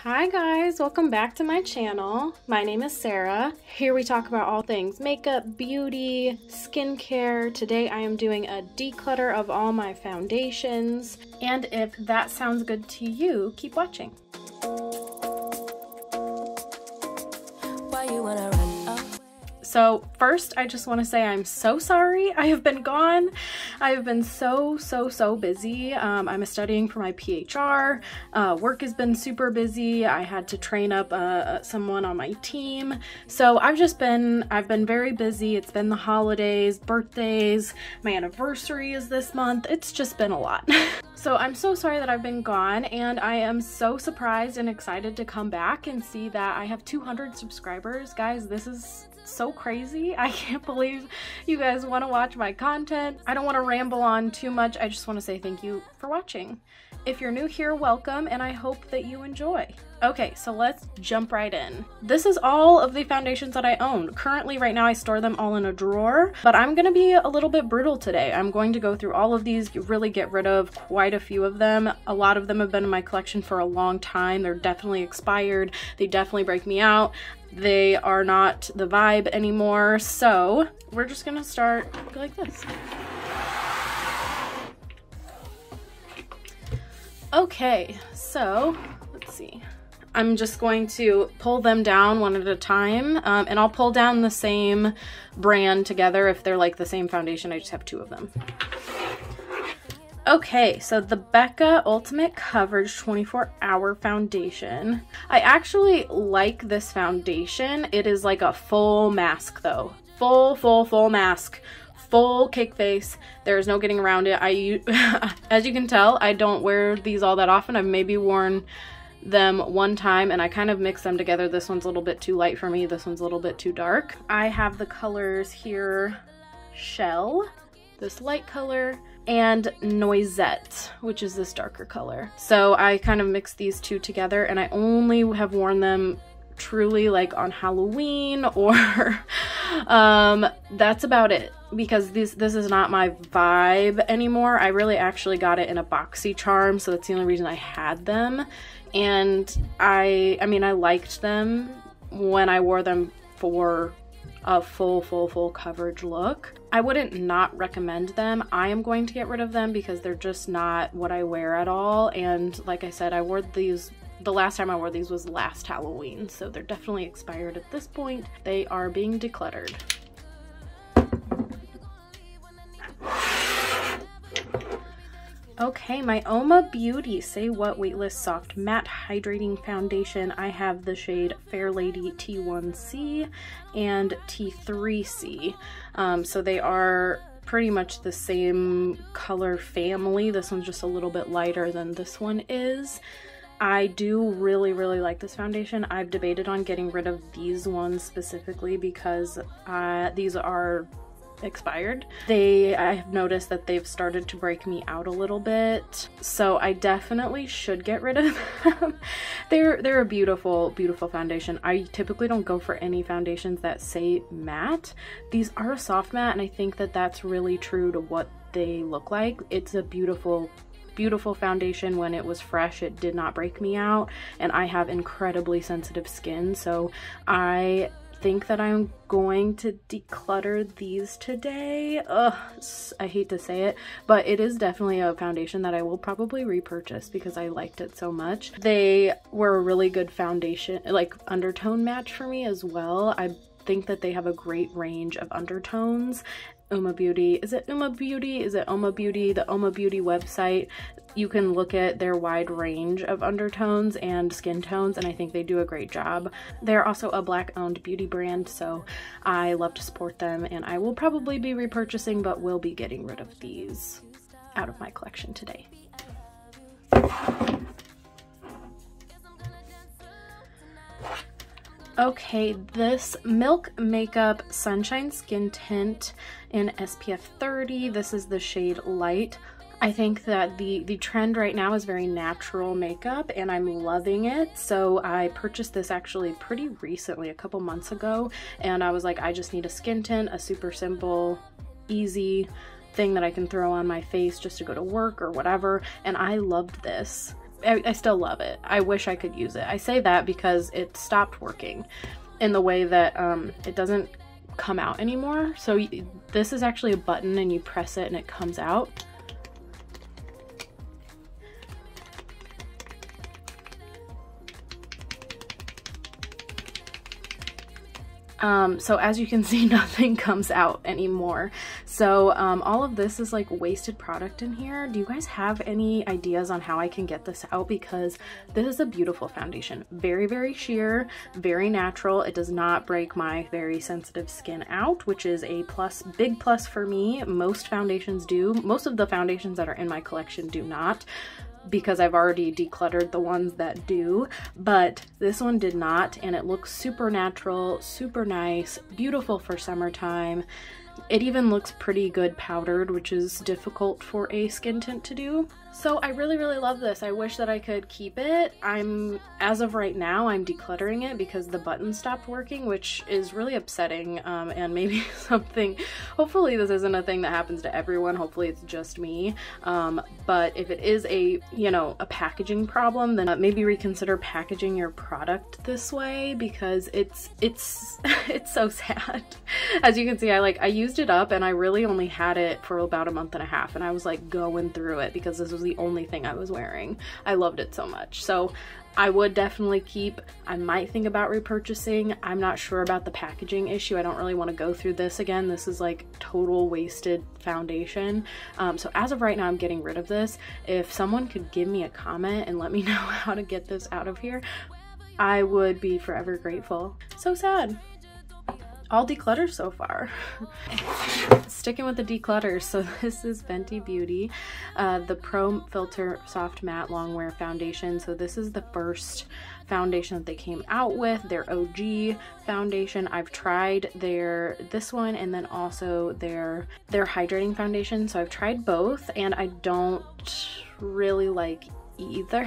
Hi guys, welcome back to my channel. My name is Sarah. Here we talk about all things makeup, beauty, skincare. Today I am doing a declutter of all my foundations. And if that sounds good to you, keep watching. Why you wanna run away? So first, I just want to say I'm so sorry I have been gone. I have been so busy. I'm studying for my PHR. Work has been super busy. I had to train up someone on my team. So I've been very busy. It's been the holidays, birthdays, my anniversary is this month. It's just been a lot. So I'm so sorry that I've been gone, and I am so surprised and excited to come back and see that I have 200 subscribers. Guys, this is so crazy. I can't believe you guys want to watch my content. I don't want to ramble on too much. I just want to say thank you for watching. If you're new here, welcome, and I hope that you enjoy. Okay, so let's jump right in. This is all of the foundations that I own. Currently, right now, I store them all in a drawer, but I'm gonna be a little bit brutal today. I'm going to go through all of these, really get rid of quite a few of them. A lot of them have been in my collection for a long time. They're definitely expired. They definitely break me out. They are not the vibe anymore. So we're just gonna start like this. Okay, so let's see. I'm just going to pull them down one at a time, and I'll pull down the same brand together. If they're like the same foundation, I just have two of them. Okay, so the Becca Ultimate Coverage 24-Hour Foundation. I actually like this foundation. It is like a full mask though. Full mask. Full cake face. There's no getting around it. As you can tell, I don't wear these all that often. I've maybe worn them one time and I kind of mix them together. This one's a little bit too light for me. This one's a little bit too dark. I have the colors here, Shell, this light color, and Noisette, which is this darker color. So I kind of mix these two together, and I only have worn them truly like on Halloween or that's about it, because this is not my vibe anymore. I really actually got it in a boxy charm, so that's the only reason I had them. And I mean I liked them when I wore them for a full coverage look. I wouldn't not recommend them. I am going to get rid of them because they're just not what I wear at all. And like I said, I wore these, the last time I wore these was last Halloween, so they're definitely expired at this point. They are being decluttered. Okay, my Oma Beauty Say What Weightless Soft Matte Hydrating Foundation. I have the shade Fair Lady T1C and T3C. So they are pretty much the same color family. This one's just a little bit lighter than this one is. I do really like this foundation. I've debated on getting rid of these ones specifically because these are expired. I have noticed that they've started to break me out a little bit, so I definitely should get rid of them. They're a beautiful foundation. I typically don't go for any foundations that say matte. These are a soft matte, and I think that that's really true to what they look like. It's a beautiful foundation. When it was fresh, it did not break me out, and I have incredibly sensitive skin, so I think that I'm going to declutter these today. Ugh, I hate to say it, but it is definitely a foundation that I will probably repurchase because I liked it so much. They were a really good foundation, like undertone match for me as well. I think that they have a great range of undertones. Oma Beauty, is it Oma Beauty? Is it Oma Beauty? The Oma Beauty website, you can look at their wide range of undertones and skin tones, and I think they do a great job. They're also a Black-owned beauty brand, so I love to support them, and I will probably be repurchasing, but will be getting rid of these out of my collection today. Okay, this Milk Makeup Sunshine Skin Tint in SPF 30. This is the shade Light. I think that the trend right now is very natural makeup, and I'm loving it. So I purchased this actually pretty recently, a couple months ago, and I was like, I just need a skin tint, a super simple, easy thing that I can throw on my face just to go to work or whatever, and I loved this. I still love it. I wish I could use it. I say that because it stopped working in the way that it doesn't come out anymore. So this is actually a button and you press it and it comes out. So as you can see, nothing comes out anymore. So all of this is like wasted product in here. Do you guys have any ideas on how I can get this out? Because this is a beautiful foundation. Very, very sheer, very natural. It does not break my very sensitive skin out, which is a plus, big plus for me. Most foundations do. Most of the foundations that are in my collection do not, because I've already decluttered the ones that do, but this one did not, and it looks super natural, super nice, beautiful for summertime. It even looks pretty good powdered, which is difficult for a skin tint to do. So I really, really love this. I wish that I could keep it. As of right now, I'm decluttering it because the button stopped working, which is really upsetting, and maybe something, hopefully this isn't a thing that happens to everyone. Hopefully it's just me. But if it is a packaging problem, then maybe reconsider packaging your product this way, because it's so sad. As you can see, I used it up and I really only had it for about a month and a half, and I was like going through it because this was the only thing I was wearing. I loved it so much. So I would definitely keep. I might think about repurchasing. I'm not sure about the packaging issue. I don't really want to go through this again. This is like total wasted foundation. So as of right now, I'm getting rid of this. If someone could give me a comment and let me know how to get this out of here, I would be forever grateful. So sad. All declutter so far. Sticking with the declutter, so this is Fenty Beauty, the Pro Filter Soft Matte Longwear Foundation. So this is the first foundation that they came out with, their OG foundation. I've tried this one and then also their hydrating foundation. So I've tried both and I don't really like either.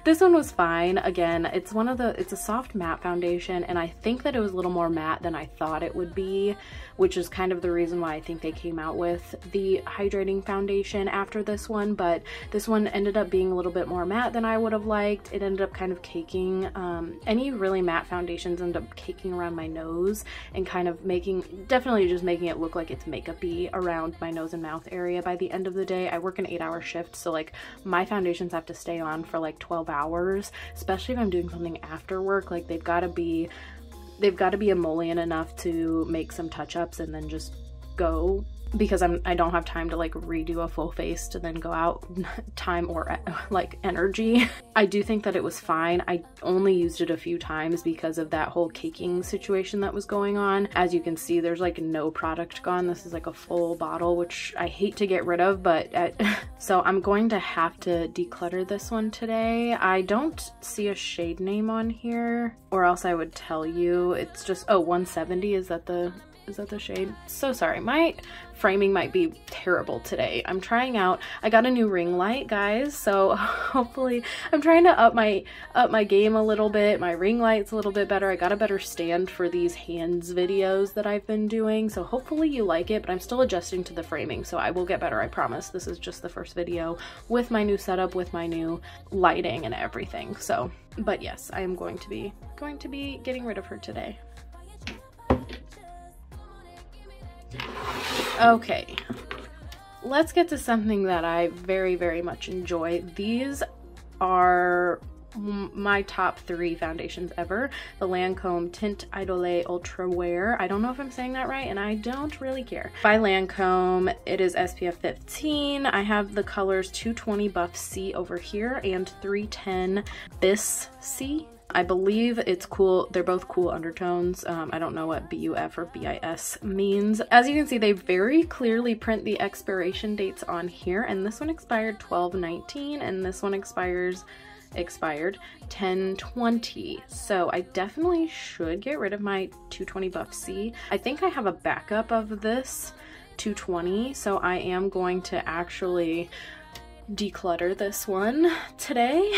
This one was fine. Again, it's a soft matte foundation, and I think that it was a little more matte than I thought it would be, which is kind of the reason why I think they came out with the hydrating foundation after this one. But this one ended up being a little bit more matte than I would have liked. It ended up kind of caking. Any really matte foundations end up caking around my nose and kind of definitely just making it look like it's makeup-y around my nose and mouth area by the end of the day. I work an 8-hour shift, so like my foundations have to stay on for like 12 hours, especially if I'm doing something after work. Like they've got to be emollient enough to make some touch-ups and then just go, because I don't have time to like redo a full face to then go out, time or like energy. I do think that it was fine. I only used it a few times because of that whole caking situation that was going on. As you can see, there's like no product gone. This is like a full bottle, which I hate to get rid of, but so I'm going to have to declutter this one today. I don't see a shade name on here, or else I would tell you. It's just, oh, 170, is that the shade? So sorry, my framing might be terrible today. I'm trying out, I got a new ring light, guys, so hopefully I'm trying to up my game a little bit. My ring light's a little bit better. I got a better stand for these hands videos that I've been doing, so hopefully you like it, but I'm still adjusting to the framing, so I will get better, I promise. This is just the first video with my new setup, with my new lighting and everything. So, but yes, I am going to be getting rid of her today. Okay, let's get to something that I very, very much enjoy. These are my top 3 foundations ever. The Lancome Tint Idole Ultra Wear. I don't know if I'm saying that right, and I don't really care. By Lancome, it is SPF 15. I have the colors 220 Buff C over here and 310 Bis C. I believe it's cool. They're both cool undertones. I don't know what BUF or BIS means. As you can see, they very clearly print the expiration dates on here, and this one expired 12/19 and this one expired 10/20. So I definitely should get rid of my 220 Buff C. I think I have a backup of this 220, so I am going to actually declutter this one today.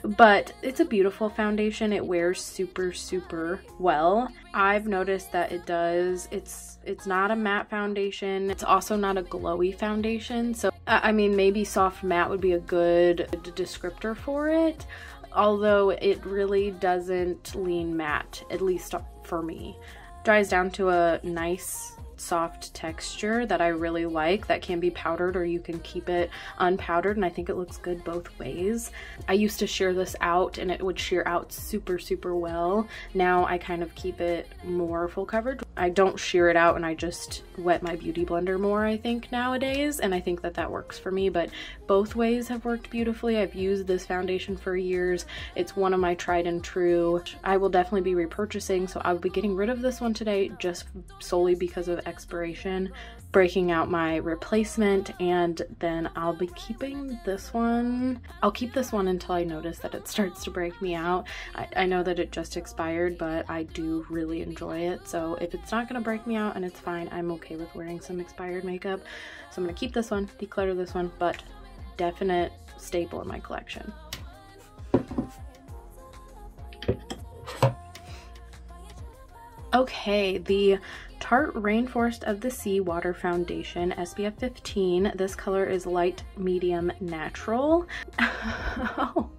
But it's a beautiful foundation. It wears super well. I've noticed that it does. It's not a matte foundation. It's also not a glowy foundation. So I mean, maybe soft matte would be a good descriptor for it, although it really doesn't lean matte, at least for me. Dries down to a nice soft texture that I really like, that can be powdered or you can keep it unpowdered, and I think it looks good both ways. I used to shear this out and it would shear out super well. Now I kind of keep it more full coverage. I don't shear it out and I just wet my beauty blender more, I think, nowadays, and I think that that works for me. But both ways have worked beautifully. I've used this foundation for years. It's one of my tried and true. I will definitely be repurchasing, so I'll be getting rid of this one today just solely because of expiration, breaking out my replacement, and then I'll be keeping this one. I'll keep this one until I notice that it starts to break me out. I know that it just expired, but I do really enjoy it, so if it's not gonna break me out and it's fine, I'm okay with wearing some expired makeup. So I'm gonna keep this one, declutter this one, but definite staple in my collection. Okay, the Tarte Rainforest of the Sea Water Foundation, SPF 15. This color is light medium natural. Oh,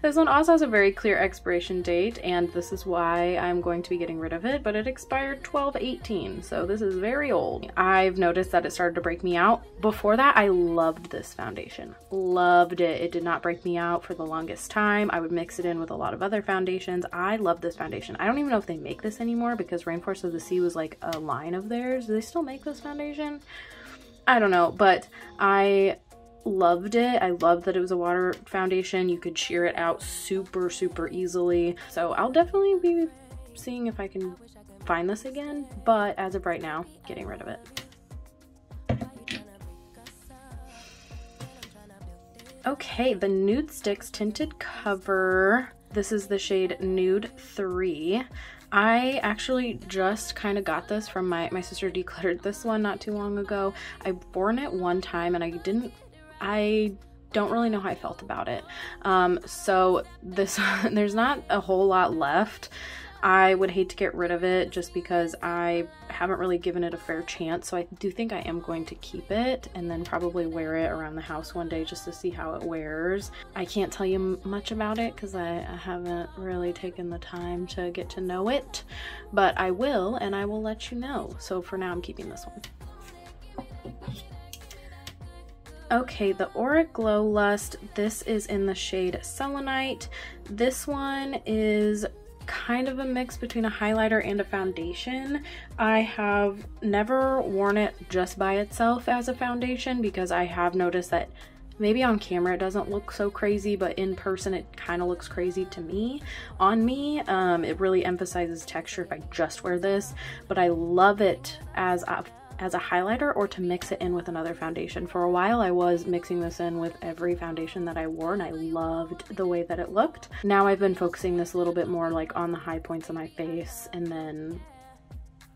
this one also has a very clear expiration date, and this is why I'm going to be getting rid of it, but it expired 12/18, so this is very old. I've noticed that it started to break me out. Before that, I loved this foundation. Loved it. It did not break me out for the longest time. I would mix it in with a lot of other foundations. I love this foundation. I don't even know if they make this anymore, because Rainforest of the Sea was like a line of theirs. Do they still make this foundation? I don't know, but I loved it. I loved that it was a water foundation. You could shear it out super easily. So I'll definitely be seeing if I can find this again, but as of right now, getting rid of it. Okay, the Nudestix Tinted Cover. This is the shade Nude 3. I actually just kind of got this from my sister decluttered this one not too long ago. I've worn it one time and I don't really know how I felt about it. So this, there's not a whole lot left. I would hate to get rid of it just because I haven't really given it a fair chance. So I do think I am going to keep it and then probably wear it around the house one day just to see how it wears. I can't tell you much about it because I haven't really taken the time to get to know it, but I will, and I will let you know. So for now, I'm keeping this one. Okay, the Auric Glow Lust. This is in the shade Selenite. This one is kind of a mix between a highlighter and a foundation. I have never worn it just by itself as a foundation because I have noticed that maybe on camera it doesn't look so crazy, but in person it kind of looks crazy to me. On me, it really emphasizes texture if I just wear this, but I love it as a highlighter or to mix it in with another foundation. For a while I was mixing this in with every foundation that I wore and I loved the way that it looked. Now I've been focusing this a little bit more like on the high points of my face and then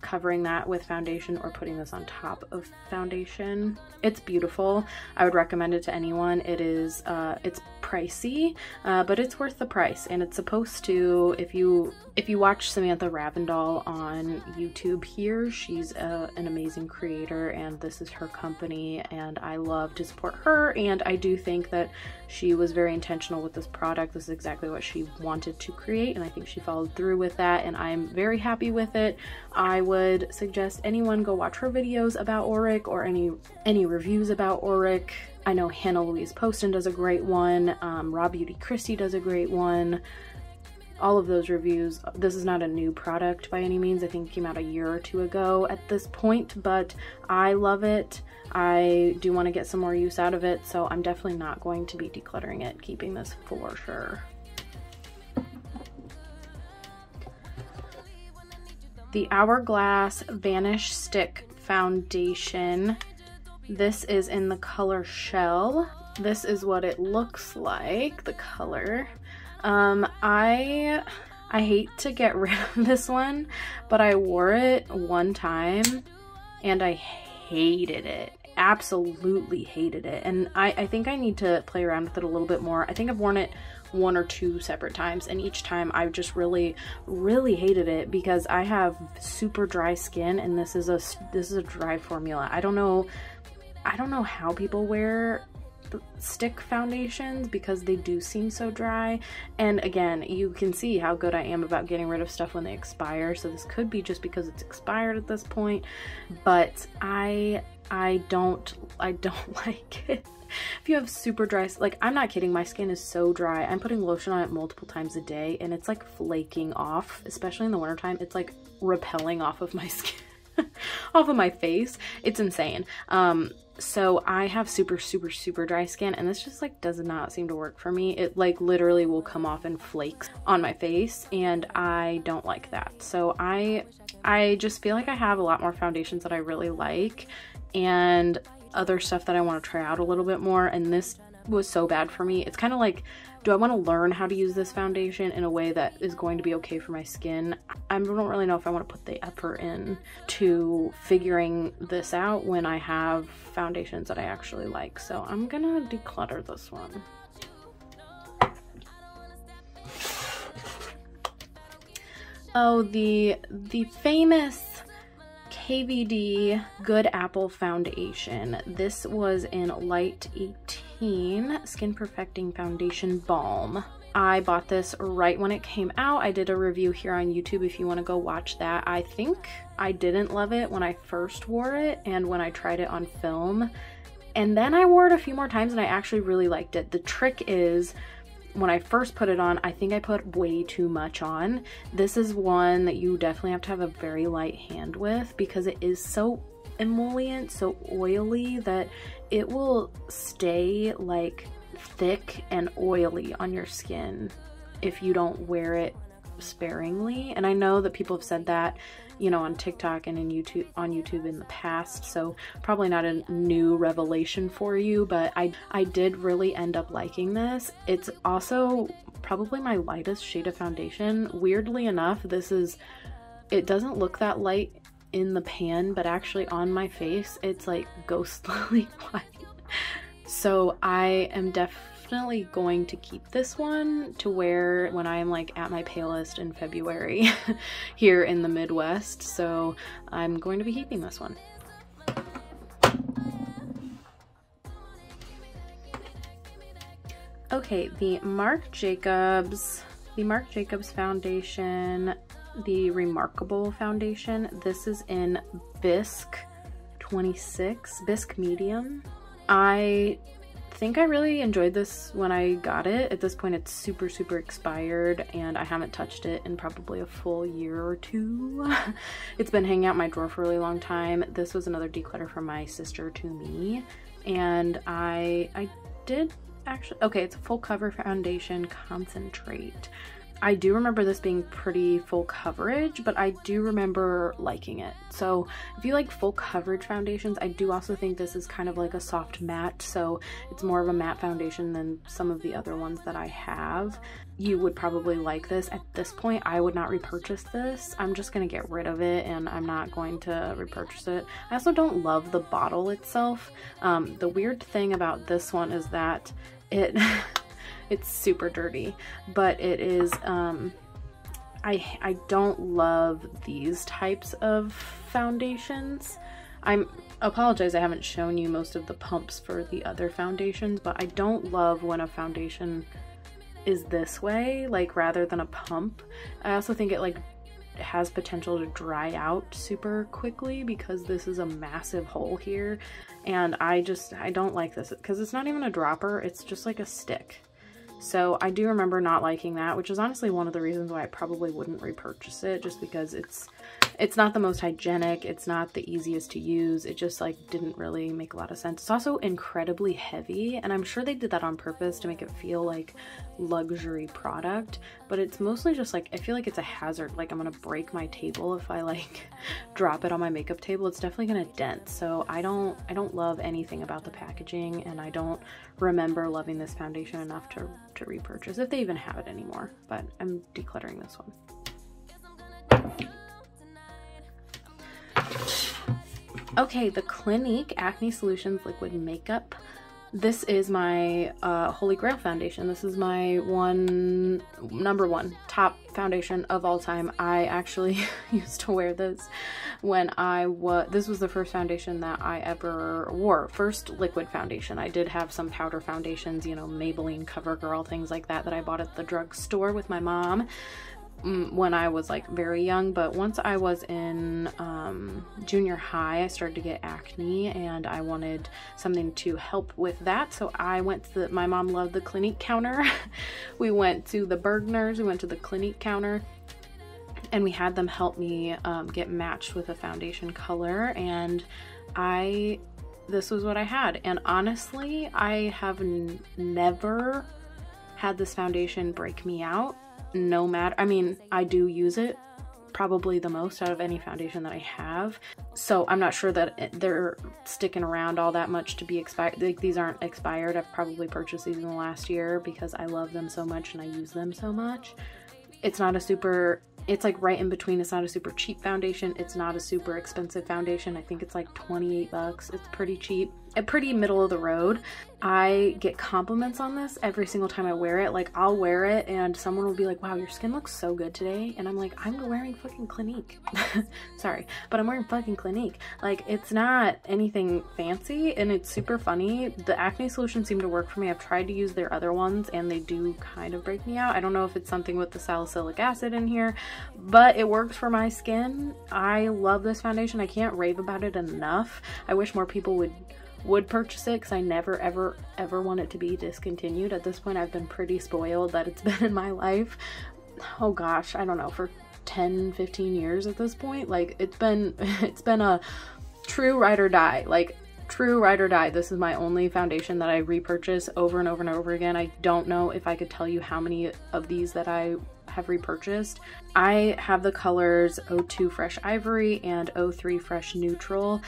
covering that with foundation or putting this on top of foundation. It's beautiful. I would recommend it to anyone. It is it's pricey, but it's worth the price, and it's supposed to, if you watch Samantha Ravindall on YouTube here, she's an amazing creator and this is her company and I love to support her, and I do think that she was very intentional with this product. This is exactly what she wanted to create and I think she followed through with that and I'm very happy with it. I would suggest anyone go watch her videos about Auric or any reviews about Auric. I know Hannah Louise Poston does a great one. Raw Beauty Christie does a great one. All of those reviews. This is not a new product by any means. I think it came out a year or two ago at this point, but I love it. I do want to get some more use out of it, so I'm definitely not going to be decluttering it, keeping this for sure. The Hourglass Vanish Stick Foundation. This is in the color Shell. This is what it looks like, the color. I hate to get rid of this one, but I wore it one time and I hated it. absolutely hated it. And I think I need to play around with it a little bit more. I think I've worn it 1 or 2 separate times, and each time I've just really hated it because I have super dry skin, and this is a dry formula. I don't know how people wear stick foundations because they do seem so dry. And again, you can see how good I am about getting rid of stuff when they expire, so this could be just because it's expired at this point, but I don't like it. If you have super dry, like, I'm not kidding, my skin is so dry. I'm putting lotion on it multiple times a day and it's like flaking off, especially in the wintertime. It's like repelling off of my skin off of my face. It's insane. So I have super dry skin, and this just like does not seem to work for me. It like literally will come off in flakes on my face, and I don't like that. So I just feel like I have a lot more foundations that I really like and other stuff that I want to try out a little bit more, and this was so bad for me. It's kind of like, do I want to learn how to use this foundation in a way that is going to be okay for my skin? I don't really know if I want to put the effort in to figuring this out when I have foundations that I actually like. So I'm gonna declutter this one. Oh, the famous KVD Good Apple foundation. This was in Light 18 Skin Perfecting Foundation Balm. I bought this right when it came out. I did a review here on YouTube if you want to go watch that. I think I didn't love it when I first wore it and when I tried it on film, and then I wore it a few more times and I actually really liked it. The trick is, when I first put it on, I think I put way too much on. This is one that you definitely have to have a very light hand with because it is so emollient, so oily, that it will stay like thick and oily on your skin if you don't wear it sparingly. And I know that people have said that, you know, on TikTok and on YouTube in the past, so probably not a new revelation for you, but I did really end up liking this. It's also probably my lightest shade of foundation. Weirdly enough, it doesn't look that light in the pan, but actually on my face it's like ghostly white. So I am definitely going to keep this one to wear when I am like at my palest in February here in the Midwest. So I'm going to be keeping this one. Okay, the Marc Jacobs foundation, the Remarkable foundation. This is in Bisque 26, Bisque Medium. I think I really enjoyed this when I got it. At this point it's super expired and I haven't touched it in probably a full year or 2. It's been hanging out in my drawer for a really long time. This was another declutter from my sister to me, and I did actually, okay, it's a full cover foundation concentrate. I do remember this being pretty full coverage, but I do remember liking it. So if you like full coverage foundations, I do also think this is kind of like a soft matte, so it's more of a matte foundation than some of the other ones that I have. You would probably like this. At this point, I would not repurchase this. I'm just gonna get rid of it and I'm not going to repurchase it. I also don't love the bottle itself. The weird thing about this one is that it's super dirty, but it is, I don't love these types of foundations. I apologize I haven't shown you most of the pumps for the other foundations, but I don't love when a foundation is this way, like rather than a pump. I also think it like has potential to dry out super quickly because this is a massive hole here, and I don't like this because it's not even a dropper, it's just like a stick. So I do remember not liking that, which is honestly one of the reasons why I probably wouldn't repurchase it, just because it's not the most hygienic, it's not the easiest to use, it just like didn't really make a lot of sense. It's also incredibly heavy, and I'm sure they did that on purpose to make it feel like luxury product, but it's mostly just like, I feel like it's a hazard, like I'm gonna break my table if I like drop it on my makeup table. It's definitely gonna dent. So I don't love anything about the packaging, and I don't remember loving this foundation enough to repurchase, if they even have it anymore, but I'm decluttering this one. Okay, the Clinique Acne Solutions Liquid Makeup. This is my Holy Grail foundation. This is my number one top foundation of all time. I actually used to wear this when this was the first foundation that I ever wore. First liquid foundation. I did have some powder foundations, you know, Maybelline, Covergirl, things like that I bought at the drugstore with my mom when I was like very young. But once I was in junior high, I started to get acne and I wanted something to help with that, so I went to my mom loved the Clinique counter. We went to the Bergners, we went to the Clinique counter, and we had them help me get matched with a foundation color, and this was what I had. And honestly, I have never had this foundation break me out. No matter, I mean, I do use it probably the most out of any foundation that I have, so I'm not sure that they're sticking around all that much to be expired. Like, these aren't expired. I've probably purchased these in the last year because I love them so much and I use them so much. It's not a super, it's like right in between. It's not a super cheap foundation, it's not a super expensive foundation. I think it's like 28 bucks. It's pretty cheap, pretty middle of the road. I get compliments on this every single time I wear it. Like, I'll wear it and someone will be like, wow, your skin looks so good today, and I'm like, I'm wearing fucking Clinique. Sorry, but I'm wearing fucking Clinique. Like, it's not anything fancy, and it's super funny. The acne solutions seem to work for me. I've tried to use their other ones and they do kind of break me out. I don't know if it's something with the salicylic acid in here, but it works for my skin. I love this foundation. I can't rave about it enough. I wish more people would purchase it because I never ever want it to be discontinued. At this point, I've been pretty spoiled that it's been in my life, oh gosh, I don't know, for 10-15 years at this point. Like, it's been a true ride or die, like true ride or die. This is my only foundation that I repurchase over and over and over again. I don't know if I could tell you how many of these that I have repurchased. I have the colors 02 Fresh Ivory and 03 Fresh Neutral.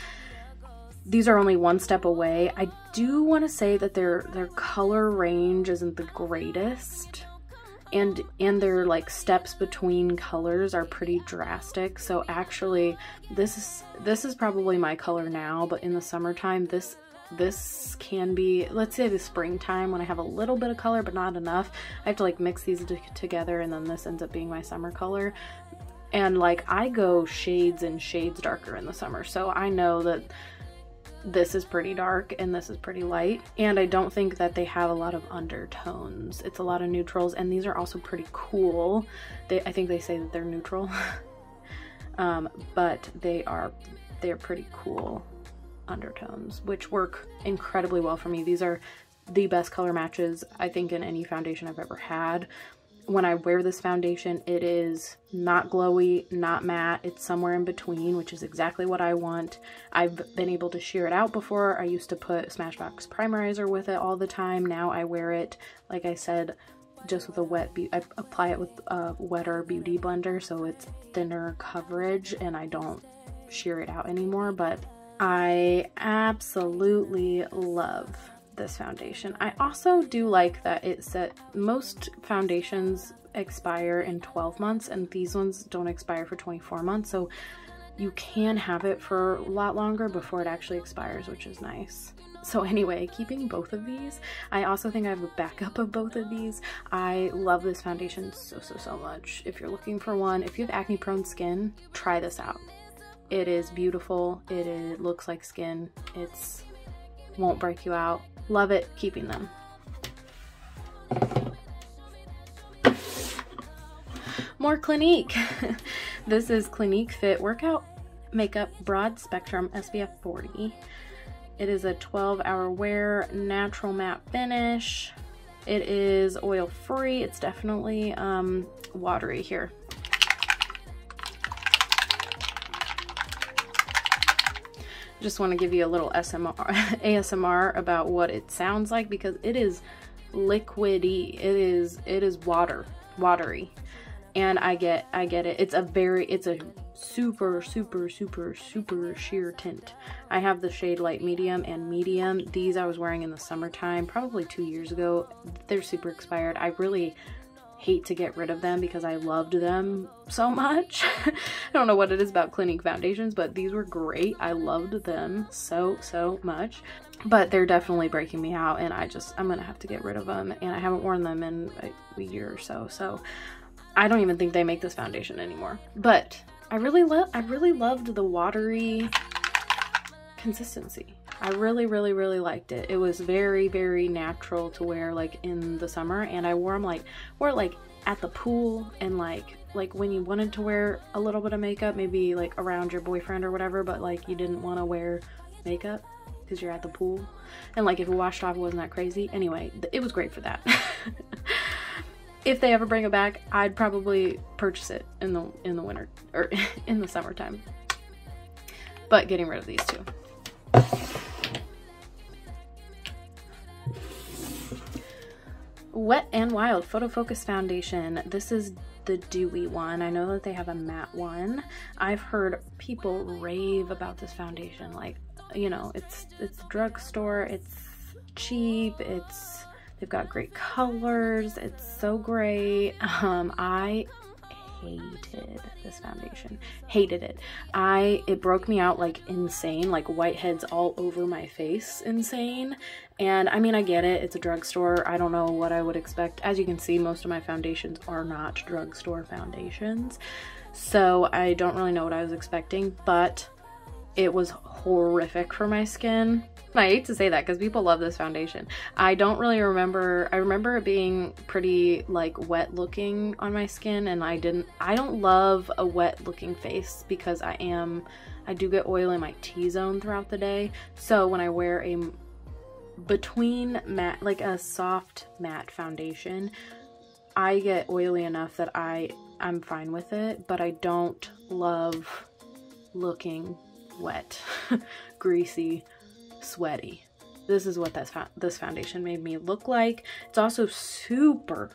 These are only one step away. I do want to say that their color range isn't the greatest, and their like steps between colors are pretty drastic. So actually, this is probably my color now, but in the summertime, this can be, let's say the springtime when I have a little bit of color but not enough, I have to like mix these together, and then this ends up being my summer color. And like, I go shades and shades darker in the summer, so I know that this is pretty dark and this is pretty light, and I don't think that they have a lot of undertones. It's a lot of neutrals, and these are also pretty cool. I think they say that they're neutral, but they're pretty cool undertones, which work incredibly well for me. These are the best color matches I think in any foundation I've ever had. When I wear this foundation, it is not glowy, not matte. It's somewhere in between, which is exactly what I want. I've been able to sheer it out before. I used to put Smashbox Primerizer with it all the time. Now I wear it, like I said, just with I apply it with a wetter beauty blender, so it's thinner coverage, and I don't sheer it out anymore. But I absolutely love this foundation. I also do like that it said most foundations expire in 12 months and these ones don't expire for 24 months, so you can have it for a lot longer before it actually expires, which is nice. So anyway, keeping both of these, I also think I have a backup of both of these. I love this foundation so much. If you're looking for one, if you have acne prone skin, try this out. It is beautiful. It looks like skin. It's won't break you out. Love it. Keeping them. More Clinique. This is Clinique Fit Workout Makeup Broad Spectrum SPF 40. It is a 12-hour wear, natural matte finish. It is oil free. It's definitely watery here. Just want to give you a little ASMR about what it sounds like, because it is liquidy. It is watery, and I get it. It's a super sheer tint. I have the shade light medium and medium. These I was wearing in the summertime, probably 2 years ago. They're super expired. I really hate to get rid of them because I loved them so much. I don't know what it is about Clinique foundations, but these were great. I loved them so much, but they're definitely breaking me out, and I'm gonna have to get rid of them, and I haven't worn them in a year or so I don't even think they make this foundation anymore. But I really loved the watery consistency. I really liked it. It was very natural to wear like in the summer, and I wore it like at the pool, and like when you wanted to wear a little bit of makeup, maybe like around your boyfriend or whatever, but like you didn't want to wear makeup because you're at the pool, and like if it washed off, it wasn't that crazy. Anyway, it was great for that. If they ever bring it back, I'd probably purchase it in the winter or in the summertime. But getting rid of these two. Wet n Wild Photo Focus Foundation. This is the dewy one. I know that they have a matte one. I've heard people rave about this foundation. Like, you know, it's drugstore, it's cheap, they've got great colors, it's so great. I hated this foundation. Hated it. It broke me out like insane, like whiteheads all over my face insane. And I mean, I get it, it's a drugstore. I don't know what I would expect. As you can see, most of my foundations are not drugstore foundations, so I don't really know what I was expecting, but it was horrific for my skin. I hate to say that because people love this foundation. I don't really remember. I remember it being pretty like wet looking on my skin, and I don't love a wet looking face because I do get oil in my T-zone throughout the day. So when I wear a between matte, like a soft matte foundation, I get oily enough that I'm fine with it, but I don't love looking wet, greasy, sweaty. This is what this foundation made me look like. It's also super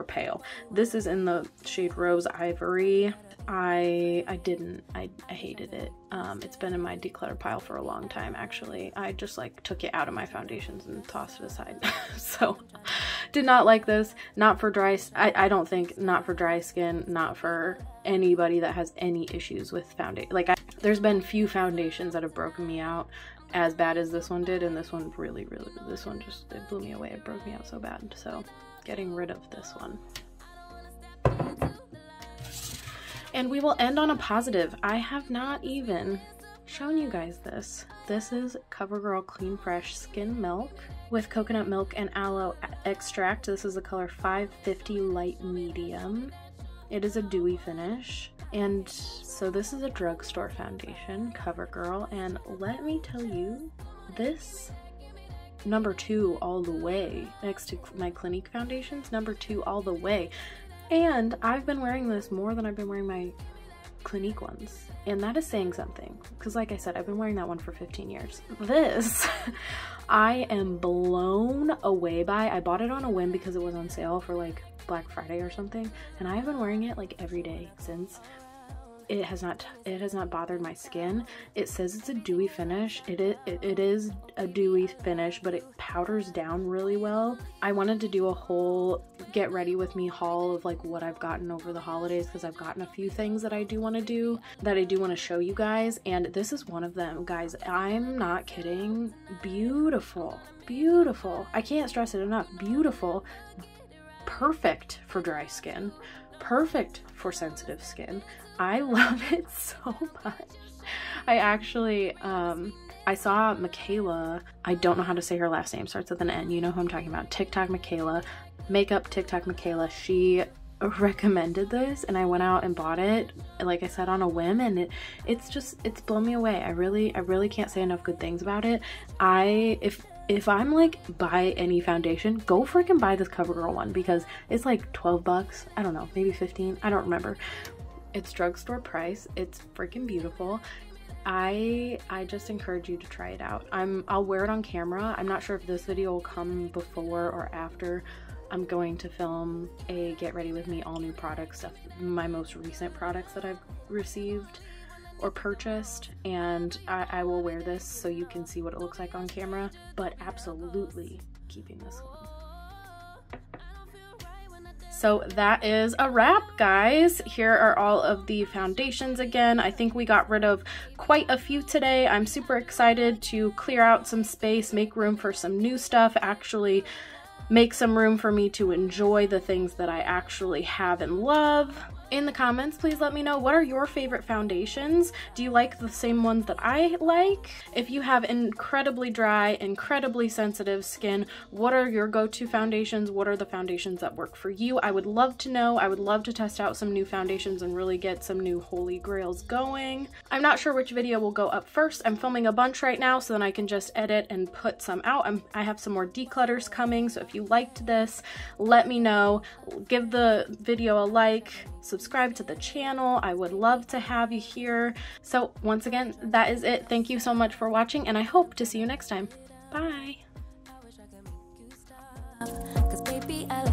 pale. This is in the shade Rose Ivory. I hated it. It's been in my declutter pile for a long time, actually. I just like took it out of my foundations and tossed it aside. So did not like this. Not for dry, I don't think, not for dry skin, not for anybody that has any issues with foundation. Like there's been few foundations that have broken me out as bad as this one did, and this one really, this one just, it blew me away. It broke me out so bad. So getting rid of this one. And we will end on a positive. I have not even shown you guys this. This is Covergirl Clean Fresh Skin Milk with coconut milk and aloe extract. This is the color 550 Light Medium. It is a dewy finish. And so this is a drugstore foundation, Covergirl, and let me tell you, this #2 all the way, next to my Clinique foundations, #2 all the way. And I've been wearing this more than I've been wearing my Clinique ones, and that is saying something, because like I said, I've been wearing that one for 15 years. This, I am blown away by. I bought it on a whim because it was on sale for like Black Friday or something, and I've been wearing it like every day since. It has not bothered my skin. It says it's a dewy finish. It is a dewy finish, but it powders down really well. I wanted to do a whole get ready with me haul of like what I've gotten over the holidays, because I've gotten a few things that I do want to do, that I do want to show you guys, and this is one of them, guys. I'm not kidding. Beautiful, beautiful. I can't stress it enough. Beautiful. Perfect for dry skin. Perfect for sensitive skin. I love it so much. I actually, I saw Michaela, I don't know how to say her last name, starts with an N, you know who I'm talking about, TikTok Michaela, Makeup TikTok Michaela. She recommended this and I went out and bought it, like I said, on a whim, and it's blown me away. I really can't say enough good things about it. If I'm like, buy any foundation, go freaking buy this Covergirl one, because it's like 12 bucks. I don't know, maybe 15. I don't remember. It's drugstore price. It's freaking beautiful. I just encourage you to try it out. I'll wear it on camera. I'm not sure if this video will come before or after. I'm going to film a get ready with me all new product stuff, my most recent products that I've received or purchased, and I will wear this so you can see what it looks like on camera, but absolutely keeping this one. So that is a wrap, guys. Here are all of the foundations again. I think we got rid of quite a few today. I'm super excited to clear out some space, make room for some new stuff, actually make some room for me to enjoy the things that I actually have and love. In the comments, please let me know, what are your favorite foundations? Do you like the same ones that I like? If you have incredibly dry, incredibly sensitive skin, what are your go-to foundations? What are the foundations that work for you? I would love to know. I would love to test out some new foundations and really get some new holy grails going. I'm not sure which video will go up first. I'm filming a bunch right now so then I can just edit and put some out. I have some more declutters coming, so if you liked this, let me know. Give the video a like. Subscribe to the channel. I would love to have you here. So once again, that is it. Thank you so much for watching, and I hope to see you next time. Bye. 'Cause baby, I